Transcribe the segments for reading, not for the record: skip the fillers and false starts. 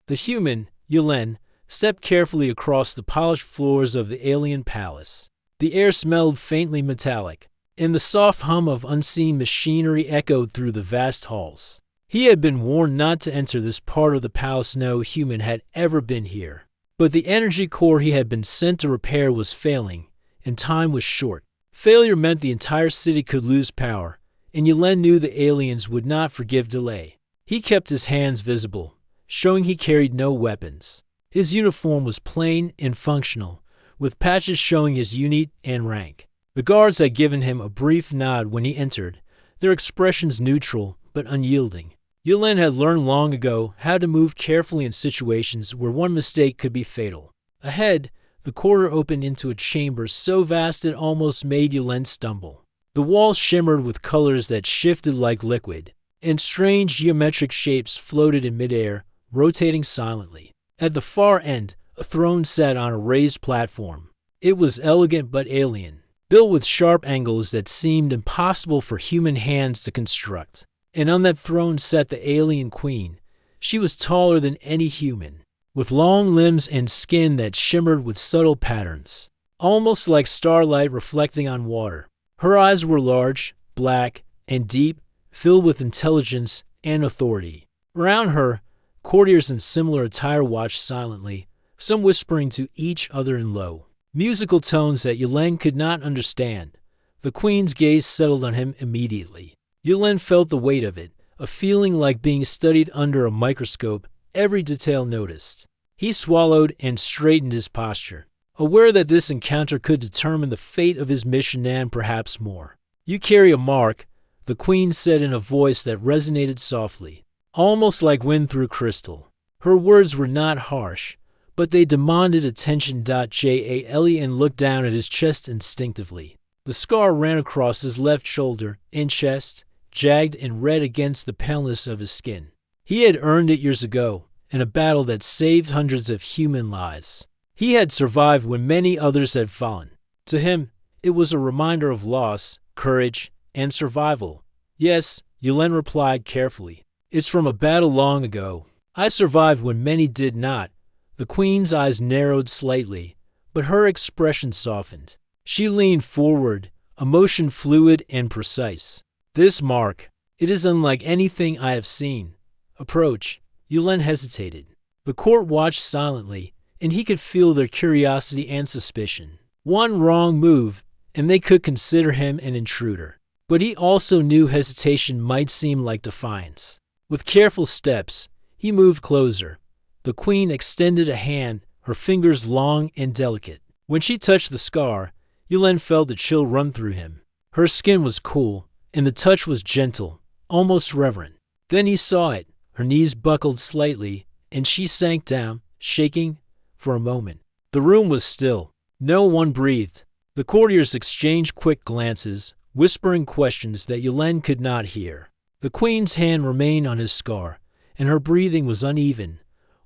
The human, Yulin, stepped carefully across the polished floors of the alien palace. The air smelled faintly metallic, and the soft hum of unseen machinery echoed through the vast halls. He had been warned not to enter this part of the palace. No human had ever been here. But the energy core he had been sent to repair was failing, and time was short. Failure meant the entire city could lose power, and Yulin knew the aliens would not forgive delay. He kept his hands visible, showing he carried no weapons. His uniform was plain and functional, with patches showing his unit and rank. The guards had given him a brief nod when he entered, their expressions neutral but unyielding. Yulin had learned long ago how to move carefully in situations where one mistake could be fatal. Ahead, the corridor opened into a chamber so vast it almost made Yulin stumble. The walls shimmered with colors that shifted like liquid, and strange geometric shapes floated in midair, rotating silently. At the far end, a throne sat on a raised platform. It was elegant but alien, built with sharp angles that seemed impossible for human hands to construct. And on that throne sat the alien queen. She was taller than any human, with long limbs and skin that shimmered with subtle patterns, almost like starlight reflecting on water. Her eyes were large, black, and deep, filled with intelligence and authority. Around her, courtiers in similar attire watched silently, some whispering to each other in low, musical tones that Yulin could not understand. The queen's gaze settled on him immediately. Yulin felt the weight of it, a feeling like being studied under a microscope, every detail noticed. He swallowed and straightened his posture, aware that this encounter could determine the fate of his mission and perhaps more. "You carry a mark," the queen said in a voice that resonated softly, almost like wind through crystal. Her words were not harsh, but they demanded attention. Jan looked down at his chest instinctively. The scar ran across his left shoulder and chest, jagged and red against the paleness of his skin. He had earned it years ago, in a battle that saved hundreds of human lives. He had survived when many others had fallen. To him, it was a reminder of loss, courage, and survival. "Yes," Yulin replied carefully. "It's from a battle long ago. I survived when many did not." The queen's eyes narrowed slightly, but her expression softened. She leaned forward, emotion fluid and precise. "This mark, it is unlike anything I have seen. Approach." Yulin hesitated. The court watched silently, and he could feel their curiosity and suspicion. One wrong move, and they could consider him an intruder. But he also knew hesitation might seem like defiance. With careful steps, he moved closer. The queen extended a hand, her fingers long and delicate. When she touched the scar, Yulin felt a chill run through him. Her skin was cool, and the touch was gentle, almost reverent. Then he saw it. Her knees buckled slightly, and she sank down, shaking, for a moment. The room was still. No one breathed. The courtiers exchanged quick glances, whispering questions that Yulin could not hear. The queen's hand remained on his scar, and her breathing was uneven,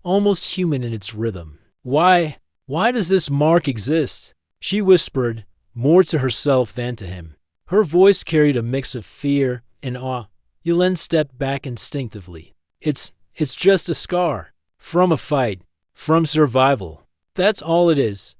almost human in its rhythm. Why does this mark exist?" she whispered, more to herself than to him. Her voice carried a mix of fear and awe. Yulin stepped back instinctively. It's just a scar. From a fight. From survival. That's all it is."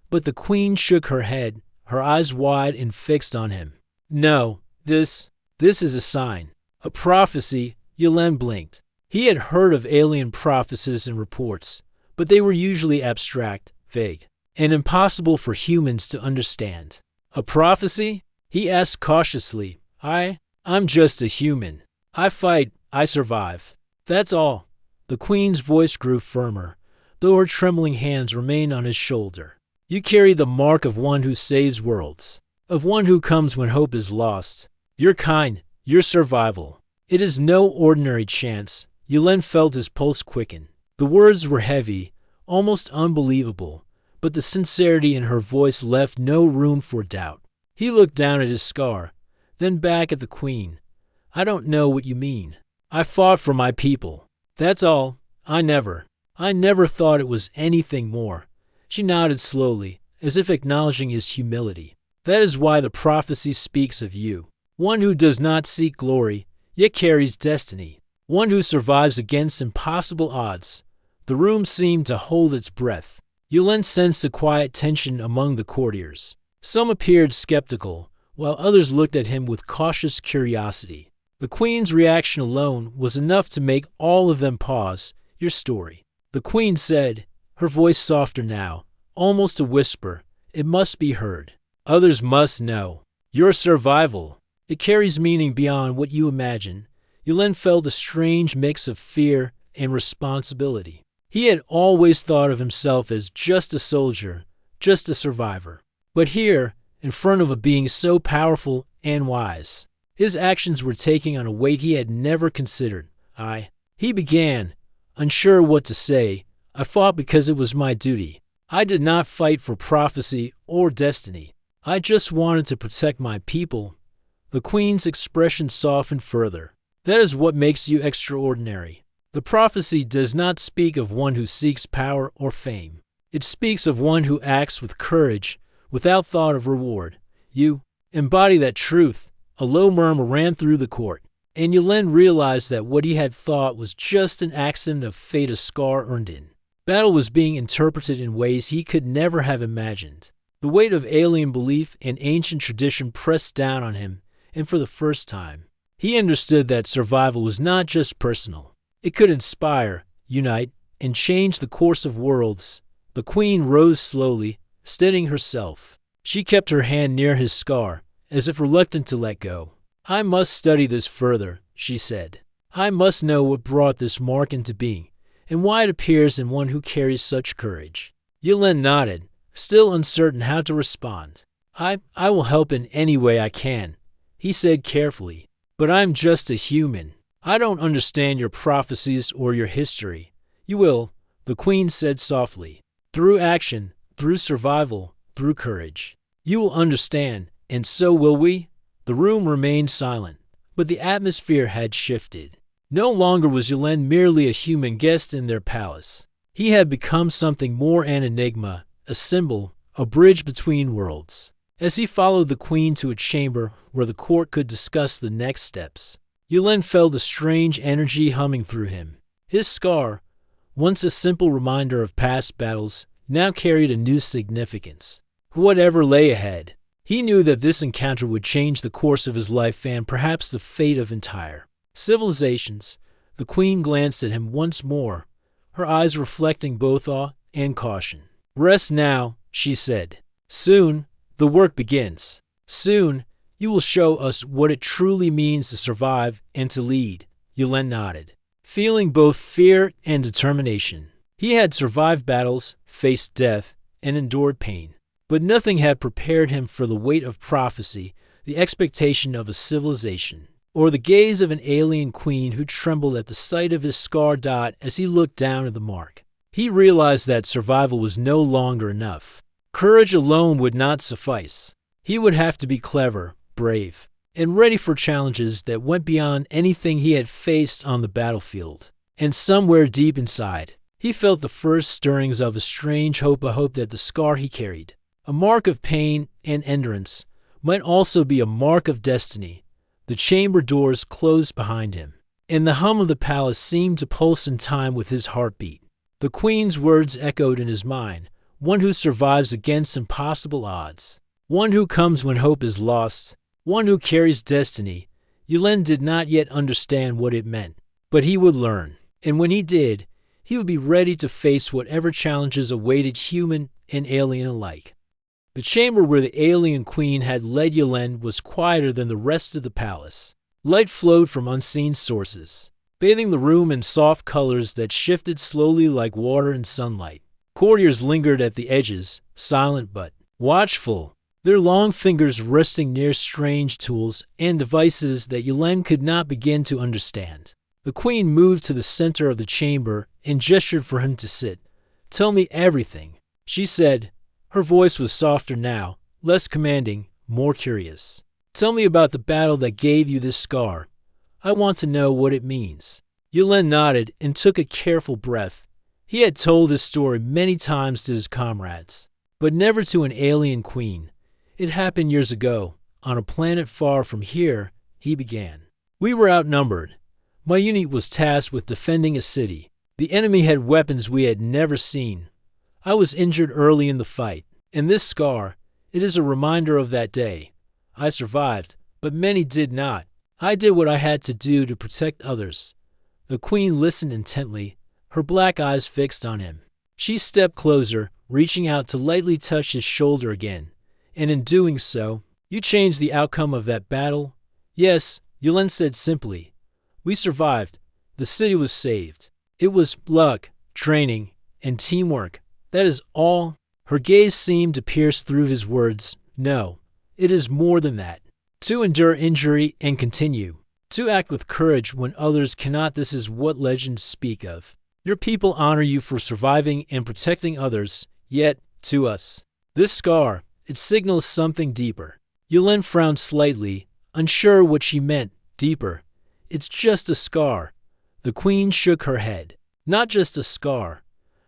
But the queen shook her head, her eyes wide and fixed on him. "No, this is a sign. A prophecy." Yulin blinked. He had heard of alien prophecies and reports, but they were usually abstract, vague, and impossible for humans to understand. "A prophecy?" he asked cautiously. I'm just a human. I fight, I survive. That's all." The queen's voice grew firmer, though her trembling hands remained on his shoulder. "You carry the mark of one who saves worlds, of one who comes when hope is lost. Your kind, your survival. It is no ordinary chance." Yulin felt his pulse quicken. The words were heavy, almost unbelievable, but the sincerity in her voice left no room for doubt. He looked down at his scar, then back at the queen. "I don't know what you mean. I fought for my people. That's all. I never thought it was anything more." She nodded slowly, as if acknowledging his humility. "That is why the prophecy speaks of you. One who does not seek glory, yet carries destiny. One who survives against impossible odds. The room seemed to hold its breath. Yulin sensed a quiet tension among the courtiers. Some appeared skeptical, while others looked at him with cautious curiosity. The queen's reaction alone was enough to make all of them pause. "Your story," the queen said, her voice softer now, almost a whisper. "It must be heard. Others must know. Your survival. It carries meaning beyond what you imagine." Yulin felt a strange mix of fear and responsibility. He had always thought of himself as just a soldier, just a survivor. But here, in front of a being so powerful and wise, his actions were taking on a weight he had never considered. He began, unsure what to say. "I fought because it was my duty. I did not fight for prophecy or destiny. I just wanted to protect my people." The queen's expression softened further. "That is what makes you extraordinary. The prophecy does not speak of one who seeks power or fame. It speaks of one who acts with courage, without thought of reward. You embody that truth." A low murmur ran through the court, and Yulin realized that what he had thought was just an accident of fate, a scar earned in battle, was being interpreted in ways he could never have imagined. The weight of alien belief and ancient tradition pressed down on him, and for the first time, he understood that survival was not just personal. It could inspire, unite, and change the course of worlds. The queen rose slowly, steadying herself. She kept her hand near his scar, as if reluctant to let go. "I must study this further," she said. "I must know what brought this mark into being, and why it appears in one who carries such courage." Yulin nodded, still uncertain how to respond. I will help in any way I can," he said carefully. "But I'm just a human. I don't understand your prophecies or your history." "You will," the queen said softly. "Through action, through survival, through courage. You will understand, and so will we." The room remained silent, but the atmosphere had shifted. No longer was Yulin merely a human guest in their palace. He had become something more, an enigma, a symbol, a bridge between worlds. As he followed the queen to a chamber where the court could discuss the next steps, Yulin felt a strange energy humming through him. His scar, once a simple reminder of past battles, now carried a new significance. Whatever lay ahead, he knew that this encounter would change the course of his life and perhaps the fate of entire civilizations. The queen glanced at him once more, her eyes reflecting both awe and caution. "Rest now," she said. "Soon, the work begins. Soon, you will show us what it truly means to survive and to lead." Yulin nodded, feeling both fear and determination. He had survived battles, faced death, and endured pain, but nothing had prepared him for the weight of prophecy, the expectation of a civilization, or the gaze of an alien queen who trembled at the sight of his scar dot as he looked down at the mark. He realized that survival was no longer enough. Courage alone would not suffice. He would have to be clever, brave, and ready for challenges that went beyond anything he had faced on the battlefield. And somewhere deep inside, he felt the first stirrings of a strange hope, a hope that the scar he carried, a mark of pain and endurance, might also be a mark of destiny. The chamber doors closed behind him, and the hum of the palace seemed to pulse in time with his heartbeat. The queen's words echoed in his mind, one who survives against impossible odds, one who comes when hope is lost, one who carries destiny. Yulin did not yet understand what it meant, but he would learn, and when he did, he would be ready to face whatever challenges awaited human and alien alike. The chamber where the alien queen had led Yulin was quieter than the rest of the palace. Light flowed from unseen sources, bathing the room in soft colors that shifted slowly like water in sunlight. Courtiers lingered at the edges, silent but watchful, their long fingers resting near strange tools and devices that Yulin could not begin to understand. The queen moved to the center of the chamber and gestured for him to sit. "Tell me everything," she said. Her voice was softer now, less commanding, more curious. "Tell me about the battle that gave you this scar. I want to know what it means." Yulin nodded and took a careful breath. He had told his story many times to his comrades, but never to an alien queen. "It happened years ago, on a planet far from here," he began. "We were outnumbered. My unit was tasked with defending a city. The enemy had weapons we had never seen. I was injured early in the fight, and this scar, it is a reminder of that day. I survived, but many did not. I did what I had to do to protect others. The queen listened intently, her black eyes fixed on him. She stepped closer, reaching out to lightly touch his shoulder again. And in doing so, you changed the outcome of that battle? Yes, Yulin said simply. We survived. The city was saved. It was luck, training, and teamwork. That is all. Her gaze seemed to pierce through his words. No, it is more than that. To endure injury and continue. To act with courage when others cannot. This is what legends speak of. Your people honor you for surviving and protecting others, yet, to us, this scar, it signals something deeper. Yulin frowned slightly, unsure what she meant. Deeper. It's just a scar. The queen shook her head. Not just a scar.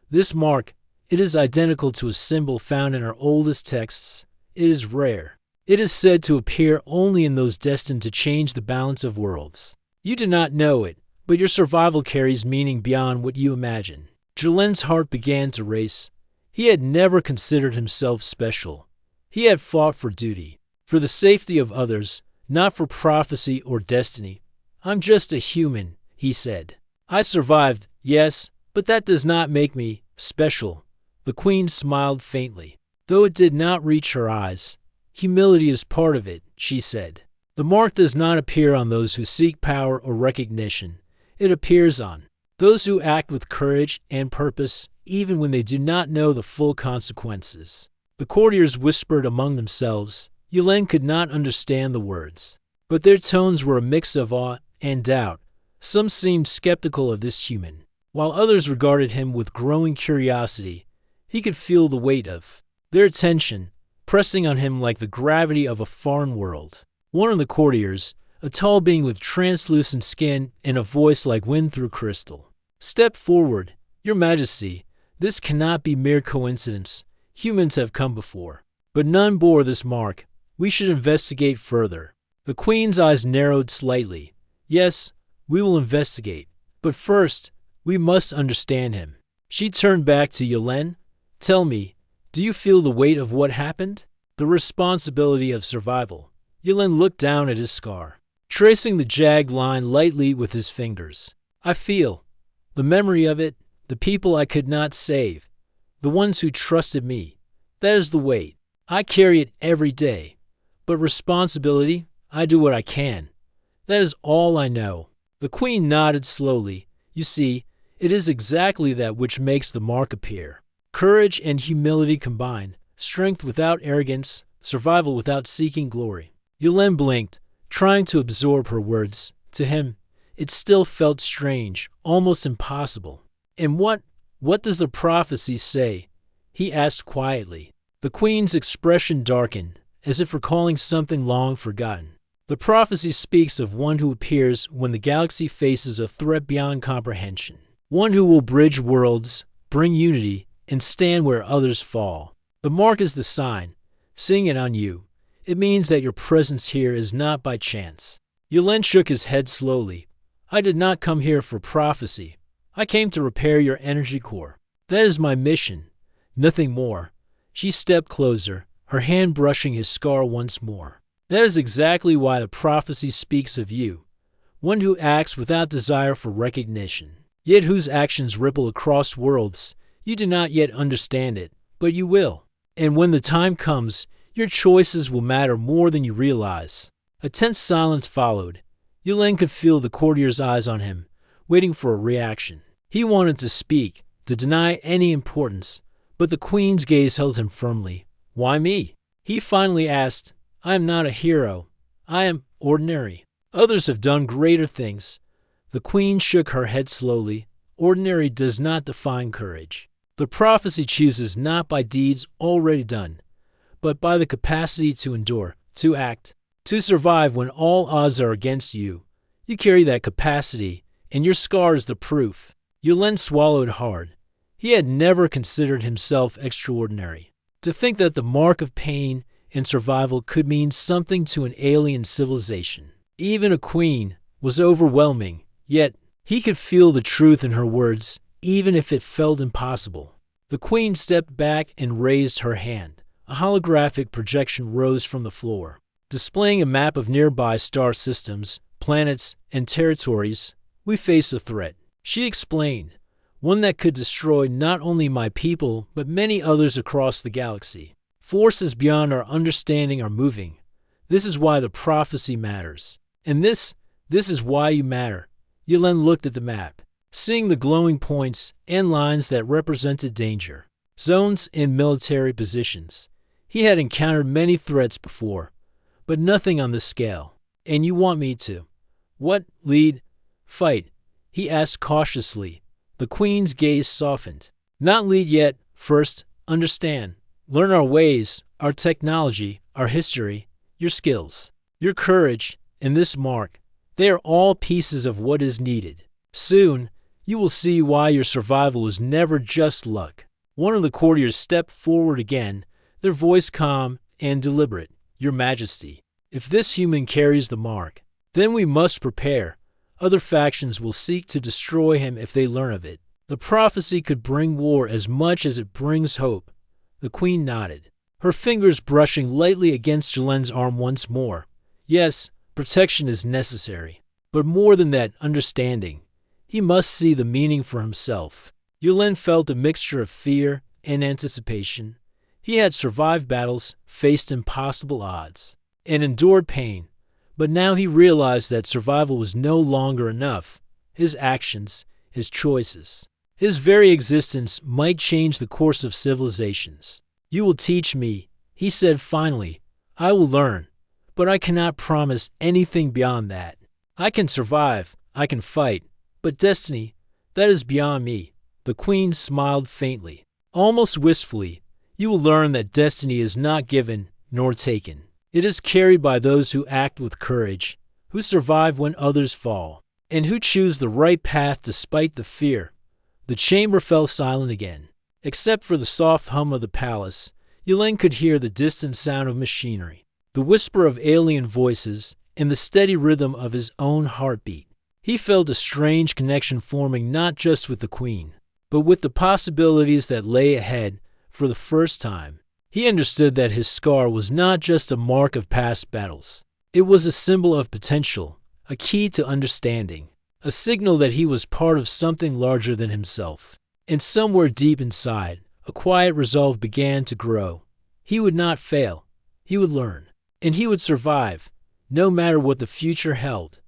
This mark, it is identical to a symbol found in our oldest texts. It is rare. It is said to appear only in those destined to change the balance of worlds. You do not know it, but your survival carries meaning beyond what you imagine. Julin's heart began to race. He had never considered himself special. He had fought for duty, for the safety of others, not for prophecy or destiny. I'm just a human, he said. I survived, yes, but that does not make me special. The queen smiled faintly, though it did not reach her eyes. Humility is part of it, she said. The mark does not appear on those who seek power or recognition. It appears on those who act with courage and purpose, even when they do not know the full consequences. The courtiers whispered among themselves. Yulin could not understand the words, but their tones were a mix of awe and doubt. Some seemed skeptical of this human, while others regarded him with growing curiosity. He could feel the weight of their attention, pressing on him like the gravity of a foreign world. One of the courtiers, a tall being with translucent skin and a voice like wind through crystal, stepped forward. Your Majesty, this cannot be mere coincidence. Humans have come before, but none bore this mark. We should investigate further. The queen's eyes narrowed slightly. Yes, we will investigate, but first, we must understand him. She turned back to Yulin. Tell me, do you feel the weight of what happened? The responsibility of survival. Yulin looked down at his scar, tracing the jagged line lightly with his fingers. I feel the memory of it, the people I could not save, the ones who trusted me. That is the weight. I carry it every day. But responsibility, I do what I can. That is all I know. The queen nodded slowly. You see, it is exactly that which makes the mark appear. Courage and humility combined, strength without arrogance, survival without seeking glory. Yulin blinked, trying to absorb her words. To him, it still felt strange, almost impossible. And what does the prophecy say? He asked quietly. The queen's expression darkened, as if recalling something long forgotten. The prophecy speaks of one who appears when the galaxy faces a threat beyond comprehension. One who will bridge worlds, bring unity, and stand where others fall. The mark is the sign. Seeing it on you, it means that your presence here is not by chance. Yulin shook his head slowly. I did not come here for prophecy. I came to repair your energy core. That is my mission. Nothing more. She stepped closer, her hand brushing his scar once more. That is exactly why the prophecy speaks of you. One who acts without desire for recognition, yet whose actions ripple across worlds. You do not yet understand it, but you will. And when the time comes, your choices will matter more than you realize. A tense silence followed. Yulin could feel the courtier's eyes on him, waiting for a reaction. He wanted to speak, to deny any importance, but the queen's gaze held him firmly. Why me? He finally asked. I am not a hero. I am ordinary. Others have done greater things. The queen shook her head slowly. Ordinary does not define courage. The prophecy chooses not by deeds already done, but by the capacity to endure, to act, to survive when all odds are against you. You carry that capacity, and your scar is the proof. Yulin swallowed hard. He had never considered himself extraordinary. To think that the mark of pain and survival could mean something to an alien civilization, even a queen, was overwhelming. Yet, he could feel the truth in her words. even if it felt impossible. The queen stepped back and raised her hand. A holographic projection rose from the floor, displaying a map of nearby star systems, planets, and territories. "We face a threat," she explained, "one that could destroy not only my people, but many others across the galaxy. Forces beyond our understanding are moving. This is why the prophecy matters. And this is why you matter." Yulin looked at the map, seeing the glowing points and lines that represented danger zones and military positions. He had encountered many threats before, but nothing on this scale. "And you want me to what? Lead? Fight?" he asked cautiously. The queen's gaze softened. "Not lead yet. First, understand. Learn our ways, our technology, our history, your skills, your courage, and this mark. They are all pieces of what is needed. Soon, you will see why your survival was never just luck." One of the courtiers stepped forward again, their voice calm and deliberate. "Your Majesty, if this human carries the mark, then we must prepare. Other factions will seek to destroy him if they learn of it. The prophecy could bring war as much as it brings hope." The queen nodded, her fingers brushing lightly against Julin's arm once more. "Yes, protection is necessary. But more than that, understanding. He must see the meaning for himself." Yulin felt a mixture of fear and anticipation. He had survived battles, faced impossible odds, and endured pain. But now he realized that survival was no longer enough. His actions, his choices, his very existence might change the course of civilizations. "You will teach me," he said finally. "I will learn, but I cannot promise anything beyond that. I can survive, I can fight, but destiny, that is beyond me." The queen smiled faintly, almost wistfully. "You will learn that destiny is not given nor taken. It is carried by those who act with courage, who survive when others fall, and who choose the right path despite the fear." The chamber fell silent again. Except for the soft hum of the palace, Yulin could hear the distant sound of machinery, the whisper of alien voices, and the steady rhythm of his own heartbeat. He felt a strange connection forming not just with the queen, but with the possibilities that lay ahead. For the first time, he understood that his scar was not just a mark of past battles. It was a symbol of potential, a key to understanding, a signal that he was part of something larger than himself. And somewhere deep inside, a quiet resolve began to grow. He would not fail. He would learn. And he would survive, no matter what the future held.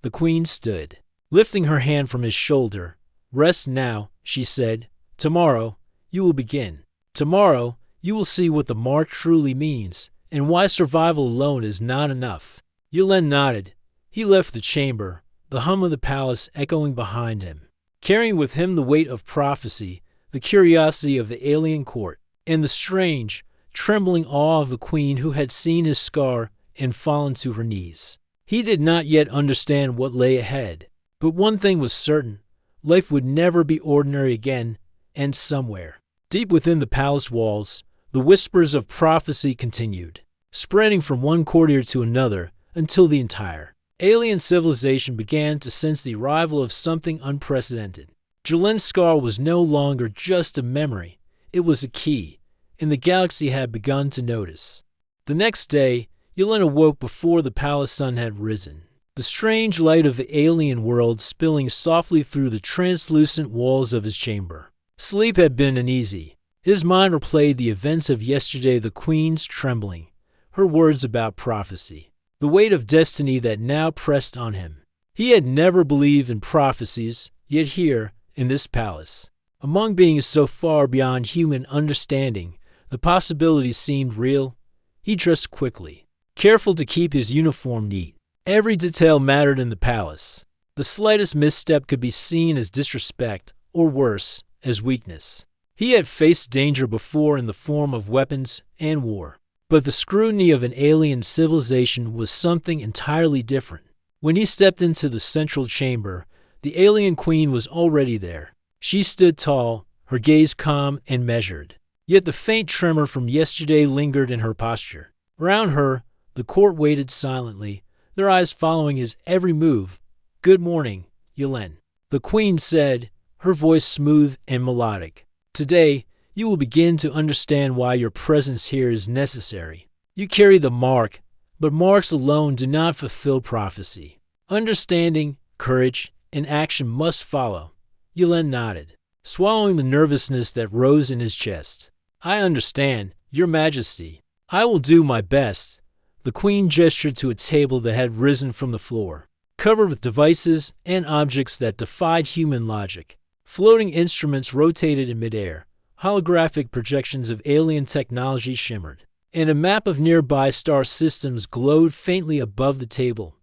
The queen stood, lifting her hand from his shoulder. "Rest now," she said. "Tomorrow, you will begin. Tomorrow, you will see what the mark truly means, and why survival alone is not enough." Yulin nodded. He left the chamber, the hum of the palace echoing behind him, carrying with him the weight of prophecy, the curiosity of the alien court, and the strange, trembling awe of the queen who had seen his scar and fallen to her knees. He did not yet understand what lay ahead, but one thing was certain: life would never be ordinary again, and somewhere, deep within the palace walls, the whispers of prophecy continued, spreading from one courtier to another until the entire alien civilization began to sense the arrival of something unprecedented. Julin's scar was no longer just a memory, it was a key, and the galaxy had begun to notice. The next day, Yulin awoke before the palace sun had risen, the strange light of the alien world spilling softly through the translucent walls of his chamber. Sleep had been uneasy. His mind replayed the events of yesterday, the queen's trembling, her words about prophecy, the weight of destiny that now pressed on him. He had never believed in prophecies, yet here, in this palace, among beings so far beyond human understanding, the possibilities seemed real. He dressed quickly, careful to keep his uniform neat. Every detail mattered in the palace. The slightest misstep could be seen as disrespect, or worse, as weakness. He had faced danger before in the form of weapons and war, but the scrutiny of an alien civilization was something entirely different. When he stepped into the central chamber, the alien queen was already there. She stood tall, her gaze calm and measured, yet the faint tremor from yesterday lingered in her posture. Around her, the court waited silently, their eyes following his every move. "Good morning, Yulin," the queen said, her voice smooth and melodic. "Today, you will begin to understand why your presence here is necessary. You carry the mark, but marks alone do not fulfill prophecy. Understanding, courage, and action must follow." Yulin nodded, swallowing the nervousness that rose in his chest. "I understand, Your Majesty. I will do my best." The queen gestured to a table that had risen from the floor, covered with devices and objects that defied human logic. Floating instruments rotated in midair, holographic projections of alien technology shimmered, and a map of nearby star systems glowed faintly above the table.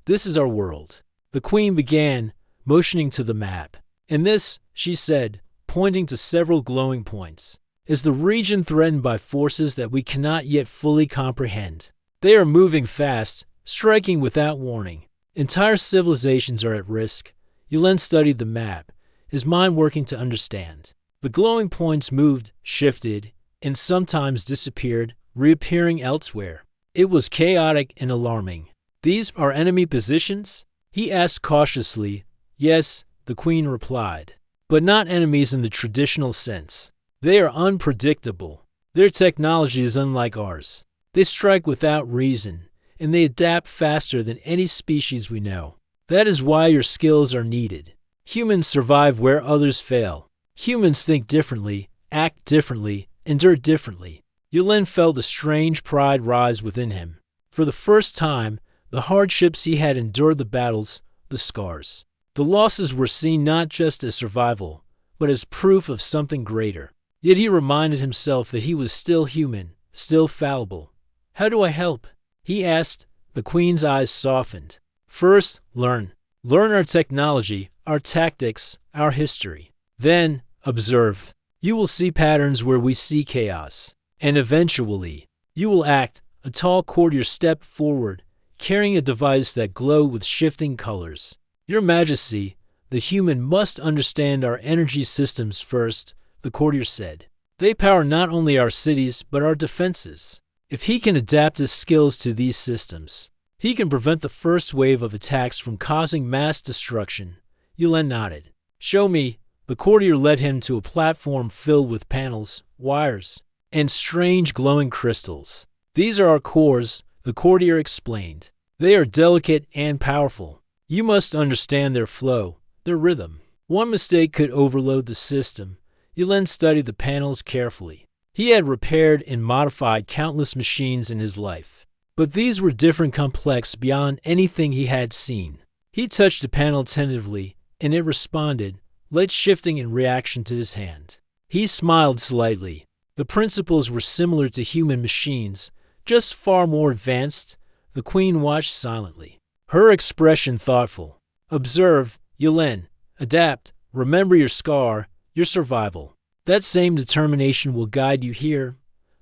"This is our world," the queen began, motioning to the map. "And this," she said, pointing to several glowing points, "is the region threatened by forces that we cannot yet fully comprehend. They are moving fast, striking without warning. Entire civilizations are at risk." Yulin studied the map, his mind working to understand. The glowing points moved, shifted, and sometimes disappeared, reappearing elsewhere. It was chaotic and alarming. "These are enemy positions?" he asked cautiously. "Yes," the queen replied, "but not enemies in the traditional sense. They are unpredictable. Their technology is unlike ours. They strike without reason, and they adapt faster than any species we know. That is why your skills are needed. Humans survive where others fail. Humans think differently, act differently, endure differently." Yulin felt a strange pride rise within him. For the first time, the hardships he had endured, the battles, the scars, the losses were seen not just as survival, but as proof of something greater. Yet he reminded himself that he was still human, still fallible. "How do I help?" he asked. The queen's eyes softened. "First, learn. Learn our technology, our tactics, our history. Then, observe. You will see patterns where we see chaos. And eventually, you will act." A tall courtier stepped forward, carrying a device that glowed with shifting colors. "Your Majesty, the human must understand our energy systems first," the courtier said. "They power not only our cities, but our defenses. If he can adapt his skills to these systems, he can prevent the first wave of attacks from causing mass destruction." Yulin nodded. "Show me." The courtier led him to a platform filled with panels, wires, and strange glowing crystals. "These are our cores," the courtier explained. "They are delicate and powerful. You must understand their flow, their rhythm. One mistake could overload the system." Yulin studied the panels carefully. He had repaired and modified countless machines in his life, but these were different, complex beyond anything he had seen. He touched a panel tentatively, and it responded, light shifting in reaction to his hand. He smiled slightly. The principles were similar to human machines, just far more advanced. The queen watched silently, her expression thoughtful. "Observe, Yulin. Adapt. Remember your scar, your survival. That same determination will guide you here."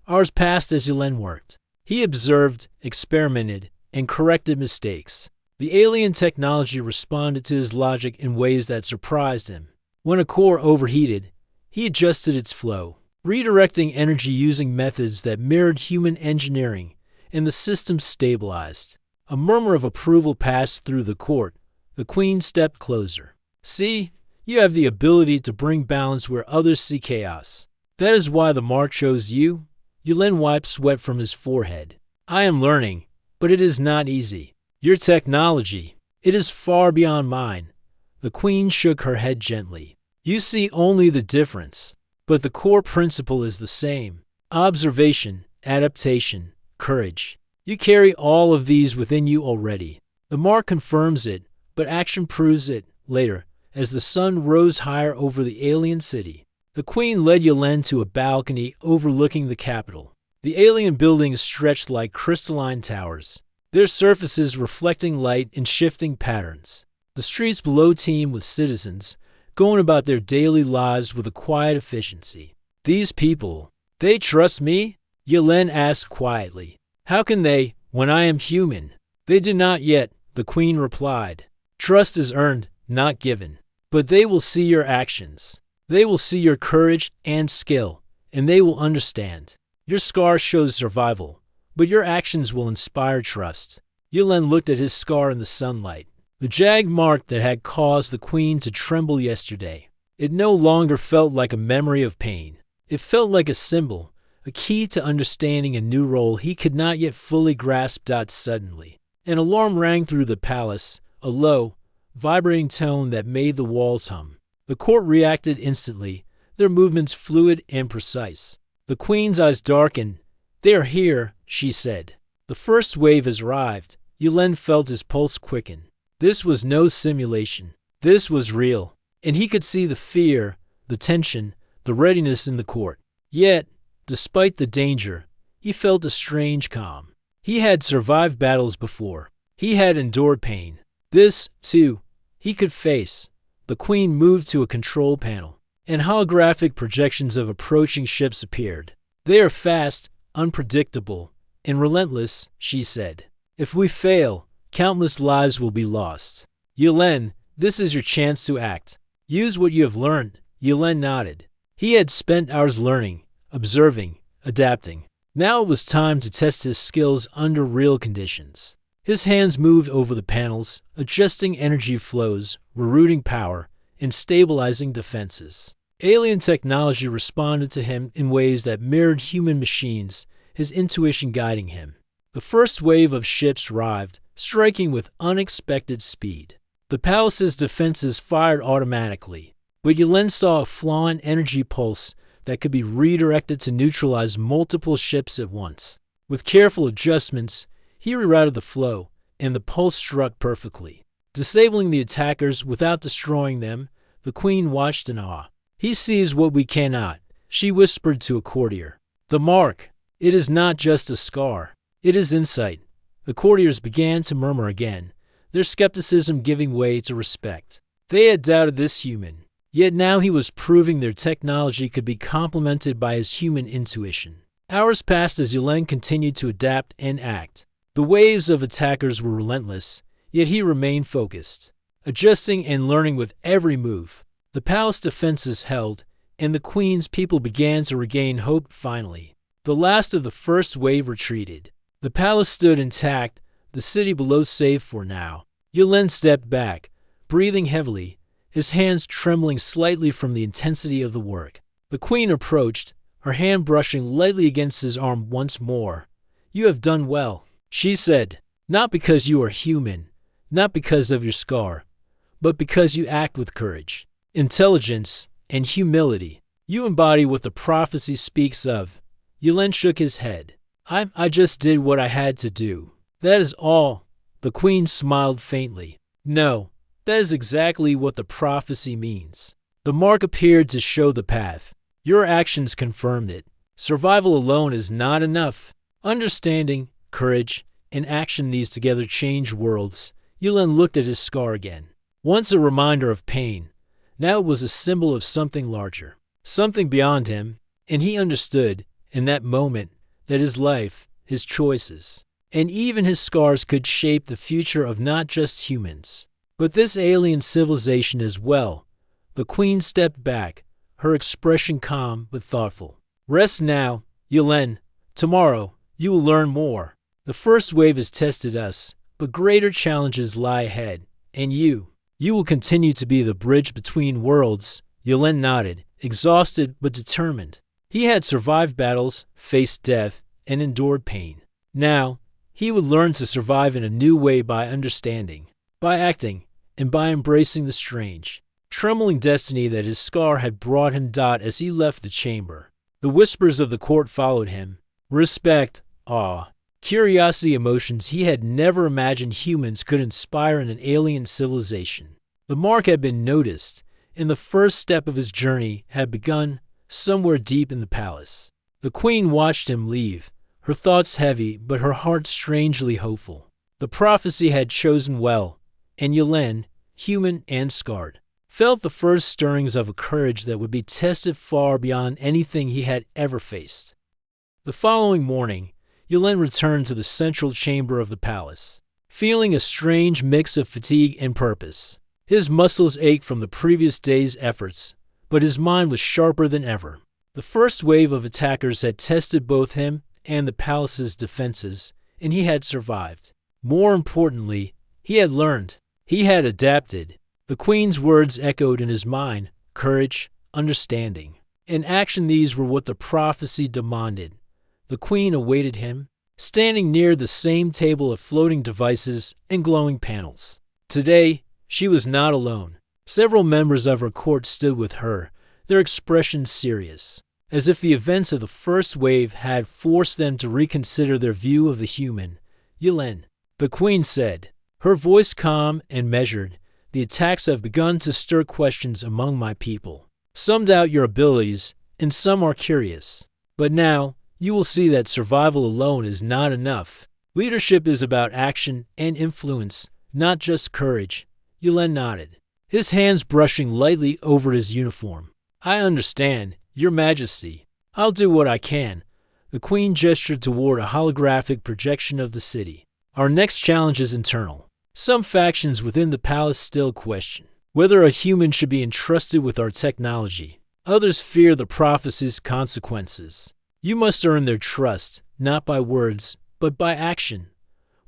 Hours passed as Yulin worked. He observed, experimented, and corrected mistakes. The alien technology responded to his logic in ways that surprised him. When a core overheated, he adjusted its flow, redirecting energy using methods that mirrored human engineering, and the system stabilized. A murmur of approval passed through the court. The queen stepped closer. "See, you have the ability to bring balance where others see chaos. That is why the mark chose you." Yulin wiped sweat from his forehead. "I am learning, but it is not easy. Your technology, it is far beyond mine." The queen shook her head gently. "You see only the difference, but the core principle is the same. Observation, adaptation, courage. You carry all of these within you already. The mark confirms it, but action proves it later, as the sun rose higher over the alien city." The queen led Yulin to a balcony overlooking the capital. The alien buildings stretched like crystalline towers, their surfaces reflecting light in shifting patterns. The streets below teemed with citizens, going about their daily lives with a quiet efficiency. "These people, they trust me?" Yulin asked quietly. "How can they, when I am human?" "They do not yet," the queen replied. "Trust is earned, not given. But they will see your actions. They will see your courage and skill, and they will understand. Your scar shows survival, but your actions will inspire trust." Yulin looked at his scar in the sunlight, the jagged mark that had caused the queen to tremble yesterday. It no longer felt like a memory of pain. It felt like a symbol, a key to understanding a new role he could not yet fully grasp. Suddenly, an alarm rang through the palace, a low, vibrating tone that made the walls hum. The court reacted instantly, their movements fluid and precise. The queen's eyes darkened. "They are here," she said. "The first wave has arrived." Yulin felt his pulse quicken. This was no simulation. This was real, and he could see the fear, the tension, the readiness in the court. Yet, despite the danger, he felt a strange calm. He had survived battles before. He had endured pain. This, too, he could face. The queen moved to a control panel, and holographic projections of approaching ships appeared. "They are fast, unpredictable, and relentless," she said. "If we fail, countless lives will be lost. Yulin, this is your chance to act. Use what you have learned." Yulin nodded. He had spent hours learning, observing, adapting. Now it was time to test his skills under real conditions. His hands moved over the panels, adjusting energy flows, rerouting power, and stabilizing defenses. Alien technology responded to him in ways that mirrored human machines, his intuition guiding him. The first wave of ships arrived, striking with unexpected speed. The palace's defenses fired automatically, but Yulin saw a flaw in energy pulse that could be redirected to neutralize multiple ships at once. With careful adjustments, he rerouted the flow, and the pulse struck perfectly. Disabling the attackers without destroying them, the queen watched in awe. "He sees what we cannot," she whispered to a courtier. "The mark. It is not just a scar. It is insight." The courtiers began to murmur again, their skepticism giving way to respect. They had doubted this human, yet now he was proving their technology could be complemented by his human intuition. Hours passed as Yulin continued to adapt and act. The waves of attackers were relentless, yet he remained focused, adjusting and learning with every move. The palace defenses held, and the queen's people began to regain hope finally. The last of the first wave retreated. The palace stood intact, the city below safe for now. Yulin stepped back, breathing heavily, his hands trembling slightly from the intensity of the work. The queen approached, her hand brushing lightly against his arm once more. "You have done well," she said, "not because you are human, not because of your scar, but because you act with courage, intelligence, and humility. You embody what the prophecy speaks of." Yulin shook his head. I just did what I had to do. That is all." The queen smiled faintly. "No, that is exactly what the prophecy means. The mark appeared to show the path. Your actions confirmed it. Survival alone is not enough. Understanding, courage, and action, these together change worlds." Yulin looked at his scar again. Once a reminder of pain, now it was a symbol of something larger, something beyond him, and he understood, in that moment, that his life, his choices, and even his scars could shape the future of not just humans, but this alien civilization as well. The queen stepped back, her expression calm but thoughtful. "Rest now, Yulin. Tomorrow, you will learn more. The first wave has tested us, but greater challenges lie ahead, and you will continue to be the bridge between worlds." Yulin nodded, exhausted but determined. He had survived battles, faced death, and endured pain. Now, he would learn to survive in a new way by understanding, by acting, and by embracing the strange, trembling destiny that his scar had brought him. As he left the chamber, the whispers of the court followed him. Respect, awe, curiosity, emotions he had never imagined humans could inspire in an alien civilization. The mark had been noticed, and the first step of his journey had begun somewhere deep in the palace. The queen watched him leave, her thoughts heavy but her heart strangely hopeful. The prophecy had chosen well, and Yulin, human and scarred, felt the first stirrings of a courage that would be tested far beyond anything he had ever faced. The following morning, Yulin returned to the central chamber of the palace, feeling a strange mix of fatigue and purpose. His muscles ached from the previous day's efforts, but his mind was sharper than ever. The first wave of attackers had tested both him and the palace's defenses, and he had survived. More importantly, he had learned. He had adapted. The queen's words echoed in his mind, courage, understanding, and action. These were what the prophecy demanded. The queen awaited him, standing near the same table of floating devices and glowing panels. Today, she was not alone. Several members of her court stood with her, their expressions serious, as if the events of the first wave had forced them to reconsider their view of the human. Yulin, the queen said, her voice calm and measured, the attacks have begun to stir questions among my people. Some doubt your abilities, and some are curious. But now, you will see that survival alone is not enough. Leadership is about action and influence, not just courage. Yulin nodded, his hands brushing lightly over his uniform. I understand, Your Majesty. I'll do what I can. The queen gestured toward a holographic projection of the city. Our next challenge is internal. Some factions within the palace still question whether a human should be entrusted with our technology. Others fear the prophecy's consequences. You must earn their trust, not by words, but by action.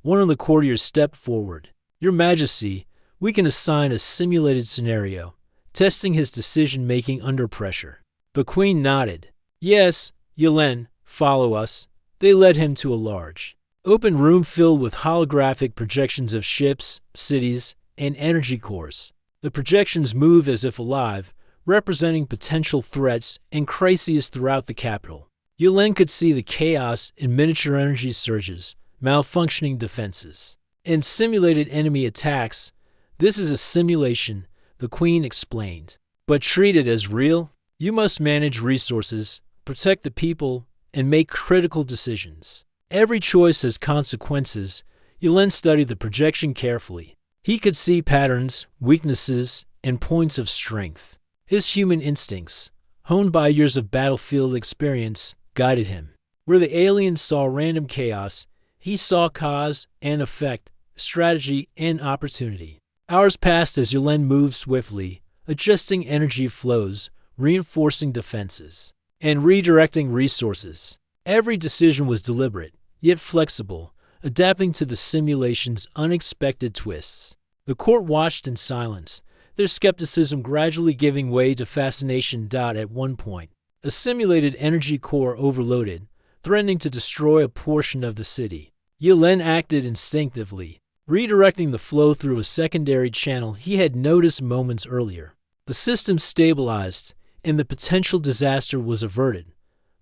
One of the courtiers stepped forward. Your Majesty, we can assign a simulated scenario, testing his decision-making under pressure. The queen nodded. Yes, Yulin, follow us. They led him to a large, open room filled with holographic projections of ships, cities, and energy cores. The projections move as if alive, representing potential threats and crises throughout the capital. Yulin could see the chaos in miniature energy surges, malfunctioning defenses, and simulated enemy attacks. This is a simulation, the queen explained. But treat it as real. You must manage resources, protect the people, and make critical decisions. Every choice has consequences. Yulin studied the projection carefully. He could see patterns, weaknesses, and points of strength. His human instincts, honed by years of battlefield experience, guided him. Where the aliens saw random chaos, he saw cause and effect, strategy and opportunity. Hours passed as Yulin moved swiftly, adjusting energy flows, reinforcing defenses, and redirecting resources. Every decision was deliberate, yet flexible, adapting to the simulation's unexpected twists. The court watched in silence, their skepticism gradually giving way to fascination. At one point, a simulated energy core overloaded, threatening to destroy a portion of the city. Yulin acted instinctively, redirecting the flow through a secondary channel he had noticed moments earlier. The system stabilized, and the potential disaster was averted.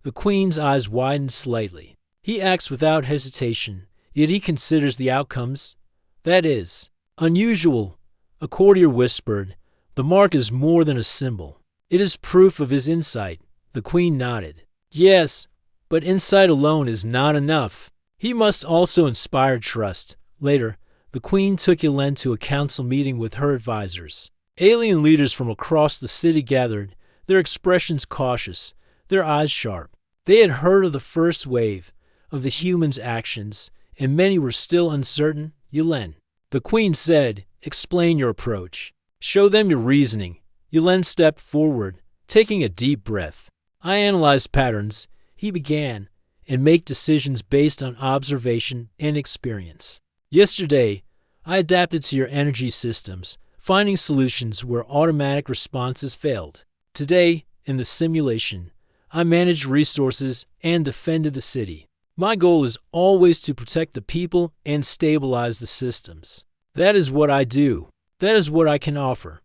The queen's eyes widened slightly. He acts without hesitation, yet he considers the outcomes. That is unusual, a courtier whispered. The mark is more than a symbol. It is proof of his insight. The queen nodded. Yes, but insight alone is not enough. He must also inspire trust. Later, the queen took Yulin to a council meeting with her advisors. Alien leaders from across the city gathered, their expressions cautious, their eyes sharp. They had heard of the first wave, of the humans' actions, and many were still uncertain. Yulin, the queen said, explain your approach. Show them your reasoning. Yulin stepped forward, taking a deep breath. I analyze patterns, he began, and make decisions based on observation and experience. Yesterday, I adapted to your energy systems, finding solutions where automatic responses failed. Today, in the simulation, I managed resources and defended the city. My goal is always to protect the people and stabilize the systems. That is what I do. That is what I can offer.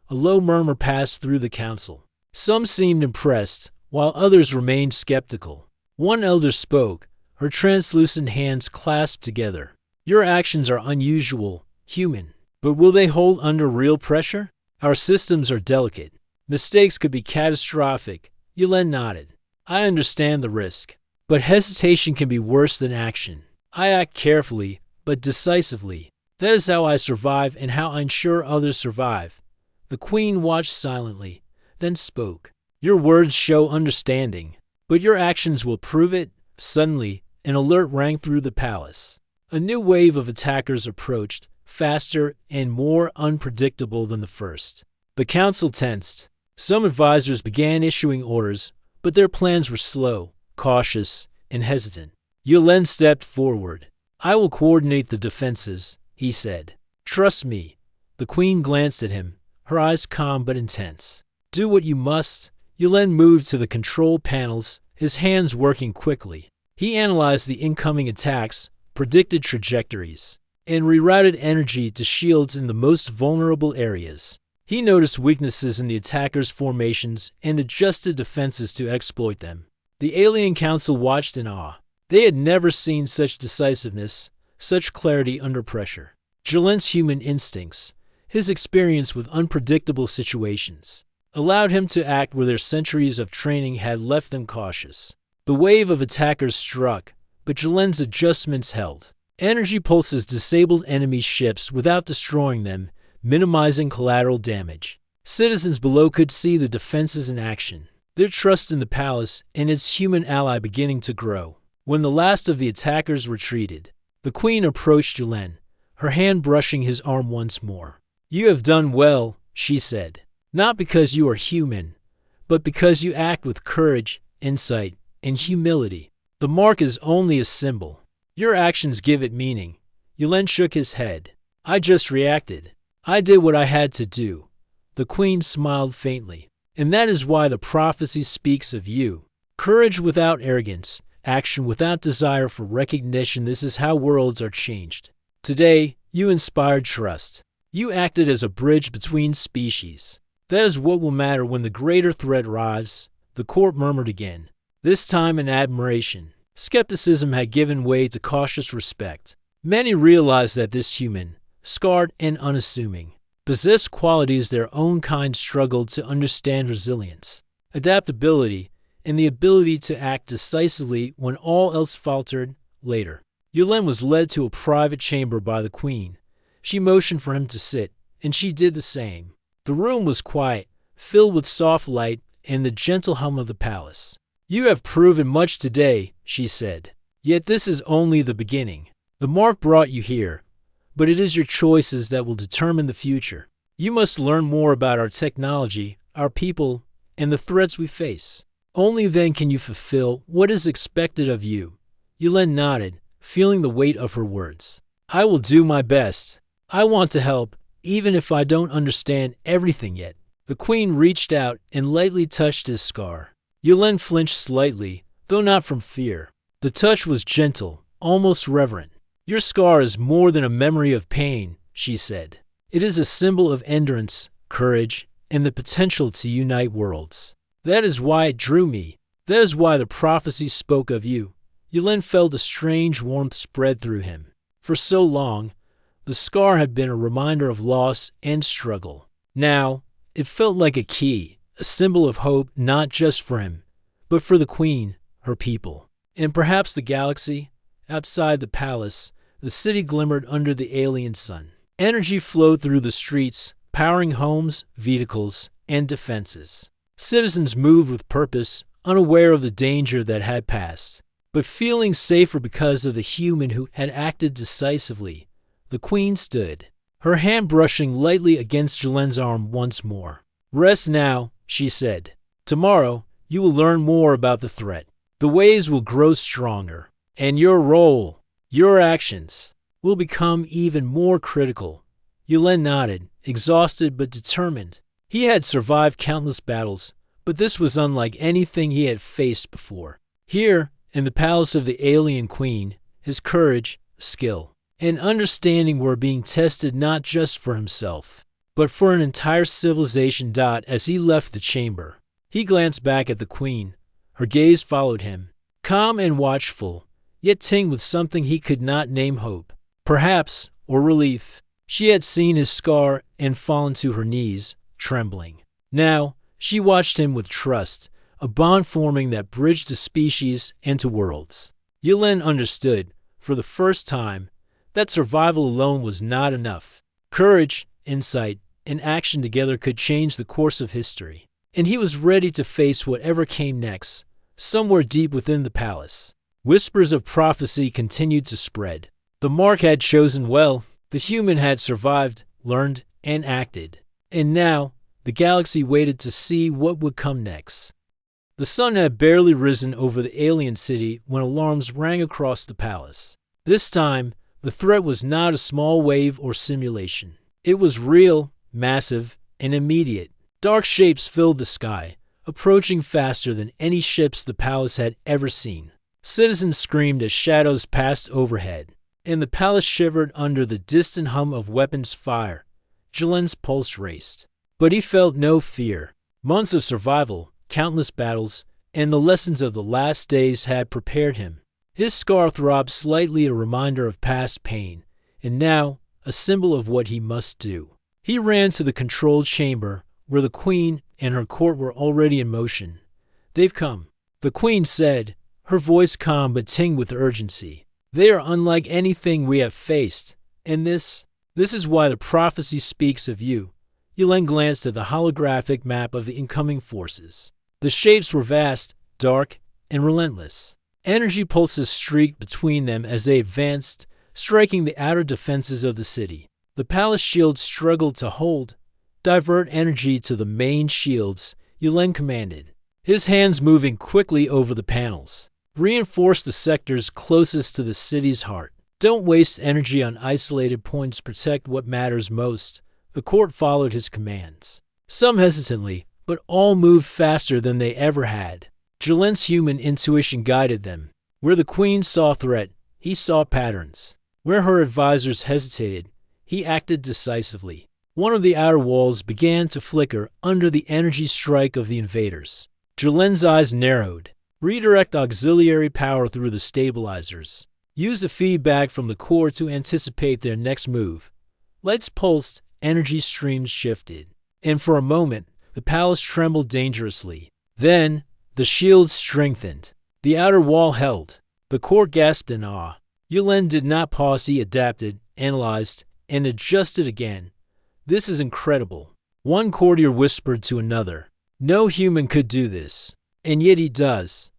A low murmur passed through the council. Some seemed impressed, while others remained skeptical. One elder spoke, her translucent hands clasped together. Your actions are unusual, human, but will they hold under real pressure? Our systems are delicate. Mistakes could be catastrophic. Yulin nodded. I understand the risk, but hesitation can be worse than action. I act carefully, but decisively. That is how I survive and how I ensure others survive. The queen watched silently, then spoke. Your words show understanding, but your actions will prove it. Suddenly, an alert rang through the palace. A new wave of attackers approached, faster and more unpredictable than the first. The council tensed. Some advisors began issuing orders, but their plans were slow, cautious, and hesitant. Yulin stepped forward. I will coordinate the defenses, he said. Trust me. The queen glanced at him, her eyes calm but intense. Do what you must. Yulen moved to the control panels, his hands working quickly. He analyzed the incoming attacks, predicted trajectories, and rerouted energy to shields in the most vulnerable areas. He noticed weaknesses in the attackers' formations and adjusted defenses to exploit them. The Alien Council watched in awe. They had never seen such decisiveness, such clarity under pressure. Yulen's human instincts, his experience with unpredictable situations, allowed him to act where their centuries of training had left them cautious. The wave of attackers struck, but Yulen's adjustments held. Energy pulses disabled enemy ships without destroying them, minimizing collateral damage. Citizens below could see the defenses in action, their trust in the palace and its human ally beginning to grow. When the last of the attackers retreated, the queen approached Yulen, her hand brushing his arm once more. "You have done well," she said, "not because you are human, but because you act with courage, insight, and humility. The mark is only a symbol. Your actions give it meaning." Yulen shook his head. "I just reacted. I did what I had to do." The queen smiled faintly. "And that is why the prophecy speaks of you. Courage without arrogance, action without desire for recognition. This is how worlds are changed. Today, you inspired trust. You acted as a bridge between species. That is what will matter when the greater threat arrives." The court murmured again, this time in admiration. Skepticism had given way to cautious respect. Many realized that this human, scarred and unassuming, possessed qualities their own kind struggled to understand: resilience, adaptability, and the ability to act decisively when all else faltered. Later, Yulen was led to a private chamber by the queen. She motioned for him to sit, and she did the same. The room was quiet, filled with soft light and the gentle hum of the palace. "You have proven much today," she said. "Yet this is only the beginning. The mark brought you here, but it is your choices that will determine the future. You must learn more about our technology, our people, and the threats we face. Only then can you fulfill what is expected of you." Yulen nodded, feeling the weight of her words. "I will do my best. I want to help, even if I don't understand everything yet." The queen reached out and lightly touched his scar. Yulen flinched slightly, though not from fear. The touch was gentle, almost reverent. "Your scar is more than a memory of pain," she said. "It is a symbol of endurance, courage, and the potential to unite worlds. That is why it drew me. That is why the prophecy spoke of you." Yulen felt a strange warmth spread through him. For so long, the scar had been a reminder of loss and struggle. Now, it felt like a key, a symbol of hope not just for him, but for the queen, her people, and perhaps the galaxy. Outside the palace, the city glimmered under the alien sun. Energy flowed through the streets, powering homes, vehicles, and defenses. Citizens moved with purpose, unaware of the danger that had passed, but feeling safer because of the human who had acted decisively. The queen stood, her hand brushing lightly against Yulen's arm once more. "Rest now," she said. "Tomorrow, you will learn more about the threat. The waves will grow stronger, and your role, your actions, will become even more critical." Yulen nodded, exhausted but determined. He had survived countless battles, but this was unlike anything he had faced before. Here, in the palace of the alien queen, his courage, skill, and understanding were being tested not just for himself, but for an entire civilization. As he left the chamber, he glanced back at the queen. Her gaze followed him, calm and watchful, yet tinged with something he could not name: hope, perhaps, or relief. She had seen his scar and fallen to her knees, trembling. Now, she watched him with trust, a bond forming that bridged the species and to worlds. Yulen understood, for the first time, that survival alone was not enough. Courage, insight, and action together could change the course of history. And he was ready to face whatever came next, somewhere deep within the palace. Whispers of prophecy continued to spread. The mark had chosen well. The human had survived, learned, and acted. And now, the galaxy waited to see what would come next. The sun had barely risen over the alien city when alarms rang across the palace. This time, the threat was not a small wave or simulation. It was real, massive, and immediate. Dark shapes filled the sky, approaching faster than any ships the palace had ever seen. Citizens screamed as shadows passed overhead, and the palace shivered under the distant hum of weapons fire. Jalen's pulse raced, but he felt no fear. Months of survival, countless battles, and the lessons of the last days had prepared him. His scar throbbed slightly, a reminder of past pain, and now a symbol of what he must do. He ran to the control chamber, where the queen and her court were already in motion. "They've come," the queen said, her voice calm but tinged with urgency. "They are unlike anything we have faced, and this is why the prophecy speaks of you." Yulen glanced at the holographic map of the incoming forces. The shapes were vast, dark, and relentless. Energy pulses streaked between them as they advanced, striking the outer defenses of the city. The palace shields struggled to hold. "Divert energy to the main shields," Yulen commanded, his hands moving quickly over the panels. "Reinforce the sectors closest to the city's heart. Don't waste energy on isolated points. Protect what matters most." The court followed his commands, some hesitantly, but all moved faster than they ever had. Jalen's human intuition guided them. Where the queen saw threat, he saw patterns. Where her advisors hesitated, he acted decisively. One of the outer walls began to flicker under the energy strike of the invaders. Jalen's eyes narrowed. "Redirect auxiliary power through the stabilizers. Use the feedback from the core to anticipate their next move." Lights pulsed, energy streams shifted, and for a moment, the palace trembled dangerously. Then, the shields strengthened. The outer wall held. The court gasped in awe. Yulen did not pause. He adapted, analyzed, and adjusted again. "This is incredible," one courtier whispered to another. "No human could do this, and yet he does."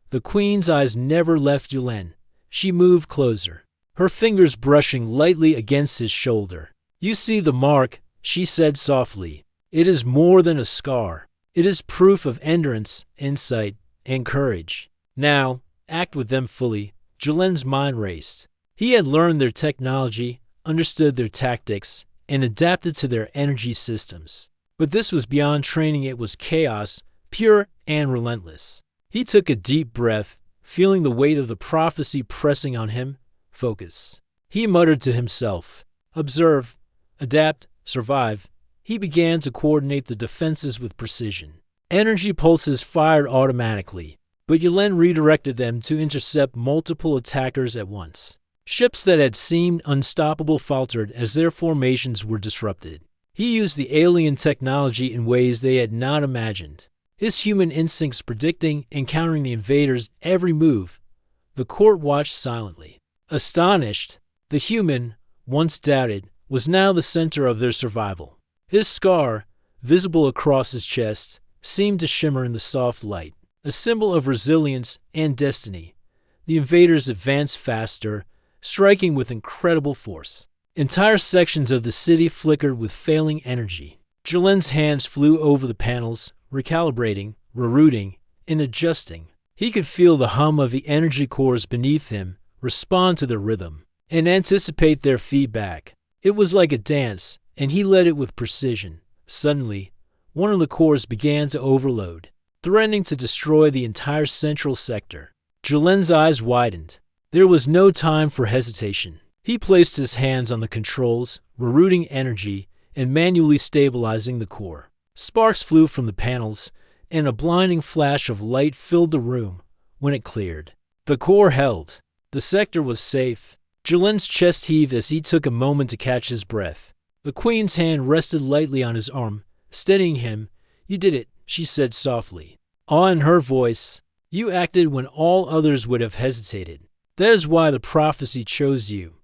The queen's eyes never left Yulen. She moved closer, her fingers brushing lightly against his shoulder. "You see the mark," she said softly. "It is more than a scar. It is proof of endurance, insight, and courage. Now, act with them fully." Jalen's mind raced. He had learned their technology, understood their tactics, and adapted to their energy systems. But this was beyond training. It was chaos, pure and relentless. He took a deep breath, feeling the weight of the prophecy pressing on him. Focus. He muttered to himself. Observe, adapt, survive. He began to coordinate the defenses with precision. Energy pulses fired automatically, but Yulen redirected them to intercept multiple attackers at once. Ships that had seemed unstoppable faltered as their formations were disrupted. He used the alien technology in ways they had not imagined, his human instincts predicting and countering the invaders' every move. The court watched silently. Astonished, the human, once doubted, was now the center of their survival. His scar, visible across his chest, seemed to shimmer in the soft light, a symbol of resilience and destiny. The invaders advanced faster, striking with incredible force. Entire sections of the city flickered with failing energy. Jalen's hands flew over the panels, recalibrating, rerouting, and adjusting. He could feel the hum of the energy cores beneath him respond to their rhythm and anticipate their feedback. It was like a dance, and he led it with precision. Suddenly, one of the cores began to overload, threatening to destroy the entire central sector. Jalen's eyes widened. There was no time for hesitation. He placed his hands on the controls, rerouting energy and manually stabilizing the core. Sparks flew from the panels, and a blinding flash of light filled the room when it cleared. The core held. The sector was safe. Jalen's chest heaved as he took a moment to catch his breath. The queen's hand rested lightly on his arm, steadying him. "You did it," she said softly, awe in her voice. "You acted when all others would have hesitated. That is why the prophecy chose you."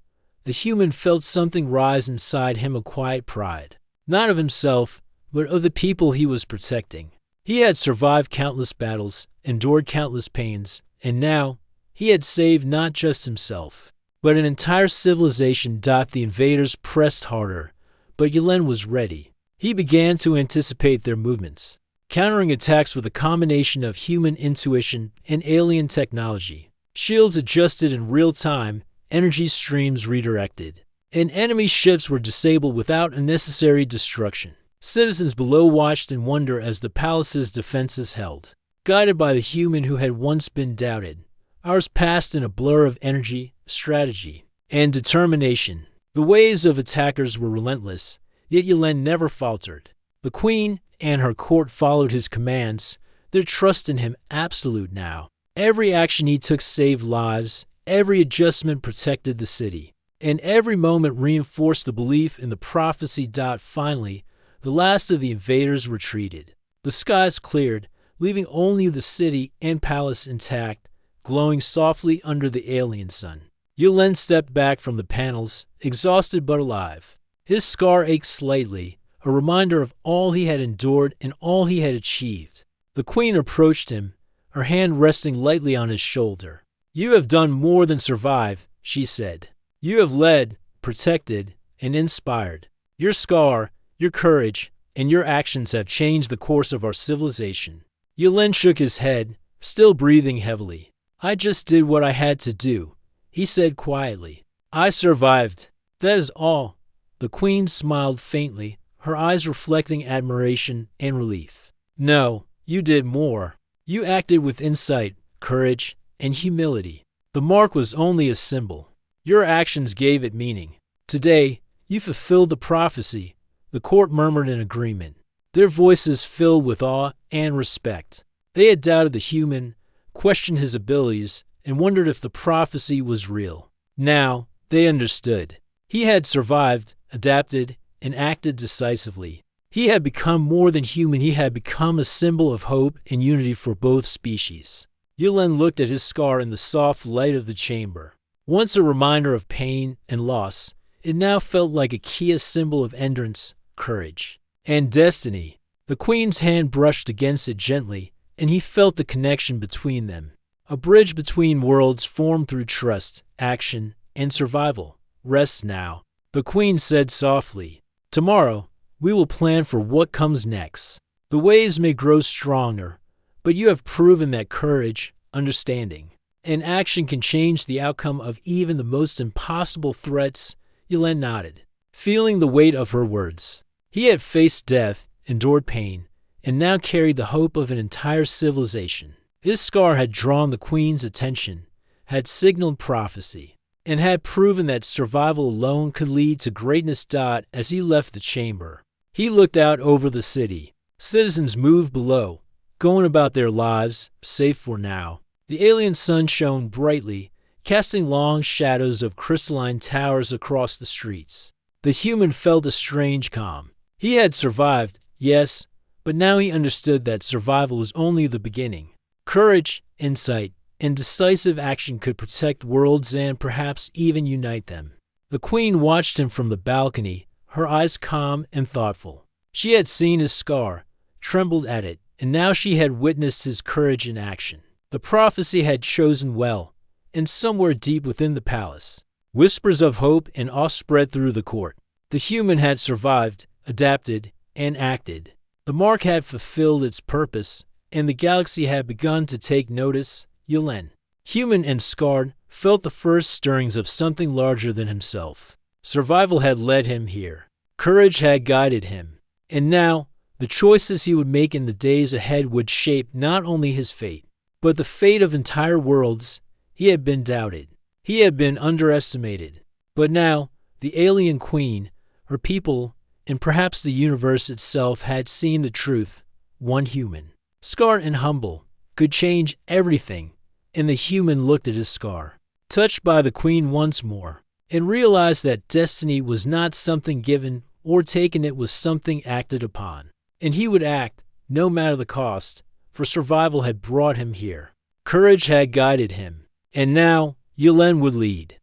The human felt something rise inside him, a quiet pride, not of himself, but of the people he was protecting. He had survived countless battles, endured countless pains, and now he had saved not just himself, but an entire civilization. The invaders pressed harder, but Yulen was ready. He began to anticipate their movements, countering attacks with a combination of human intuition and alien technology. Shields adjusted in real time, energy streams redirected, and enemy ships were disabled without unnecessary destruction. Citizens below watched in wonder as the palace's defenses held. Guided by the human who had once been doubted, ours passed in a blur of energy, strategy, and determination. The waves of attackers were relentless, yet Yulin never faltered. The queen and her court followed his commands, their trust in him absolute now. Every action he took saved lives, every adjustment protected the city, and every moment reinforced the belief in the prophecy. Finally, the last of the invaders retreated. The skies cleared, leaving only the city and palace intact, glowing softly under the alien sun. Yulin stepped back from the panels, exhausted but alive. His scar ached slightly, a reminder of all he had endured and all he had achieved. The queen approached him, her hand resting lightly on his shoulder. "You have done more than survive," she said. "You have led, protected, and inspired. Your scar, your courage, and your actions have changed the course of our civilization." Yulin shook his head, still breathing heavily. "I just did what I had to do," he said quietly. "I survived. That is all." The queen smiled faintly, her eyes reflecting admiration and relief. "No, you did more. You acted with insight, courage, and humility. The mark was only a symbol. Your actions gave it meaning. Today, you fulfilled the prophecy." The court murmured in agreement, their voices filled with awe and respect. They had doubted the human, questioned his abilities, and wondered if the prophecy was real. Now, they understood. He had survived, adapted, and acted decisively. He had become more than human. He had become a symbol of hope and unity for both species. Yulin looked at his scar in the soft light of the chamber. Once a reminder of pain and loss, it now felt like a key symbol of endurance, courage, and destiny. The queen's hand brushed against it gently, and he felt the connection between them. A bridge between worlds formed through trust, action, and survival. "Rest now," the queen said softly. "Tomorrow, we will plan for what comes next. The waves may grow stronger, but you have proven that courage, understanding, and action can change the outcome of even the most impossible threats." Yulin nodded, feeling the weight of her words. He had faced death, endured pain, and now carried the hope of an entire civilization. His scar had drawn the queen's attention, had signaled prophecy, and had proven that survival alone could lead to greatness. As he left the chamber, he looked out over the city. Citizens moved below, going about their lives, safe for now. The alien sun shone brightly, casting long shadows of crystalline towers across the streets. The human felt a strange calm. He had survived, yes, but now he understood that survival was only the beginning. Courage, insight, and decisive action could protect worlds and perhaps even unite them. The queen watched him from the balcony, her eyes calm and thoughtful. She had seen his scar, trembled at it, and now she had witnessed his courage in action. The prophecy had chosen well, and somewhere deep within the palace, whispers of hope and awe spread through the court. The human had survived, adapted, and acted. The mark had fulfilled its purpose, and the galaxy had begun to take notice. Yulin, human and scarred, felt the first stirrings of something larger than himself. Survival had led him here. Courage had guided him. And now, the choices he would make in the days ahead would shape not only his fate, but the fate of entire worlds. He had been doubted. He had been underestimated. But now, the alien queen, her people, and perhaps the universe itself had seen the truth. One human, scarred and humble, could change everything. And the human looked at his scar, touched by the queen once more, and realized that destiny was not something given or taken, it was something acted upon. And he would act, no matter the cost, for survival had brought him here. Courage had guided him, and now Yulin would lead.